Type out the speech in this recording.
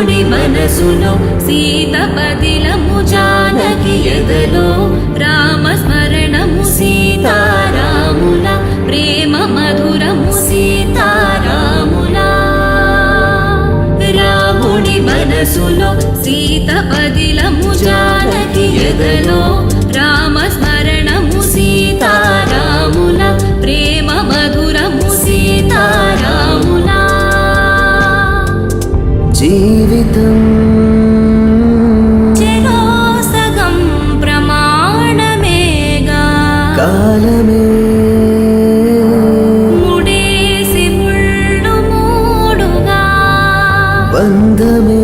రాముడి మనసులో సీత పదిలము జానకి ఎదలో రామస్మరణము సీతారాముల ప్రేమ మధురము సీతారాముల రాముడి మనసులో సీత పదిలము జానకి ఎదలో రామస్మరణము సీతారాముల ప్రేమ మధురము సీతారాముల జీవితం చెరో సగం ప్రమాణమేగా కాలమే ముడేసి ముళ్ళు మూడుగా బంధమే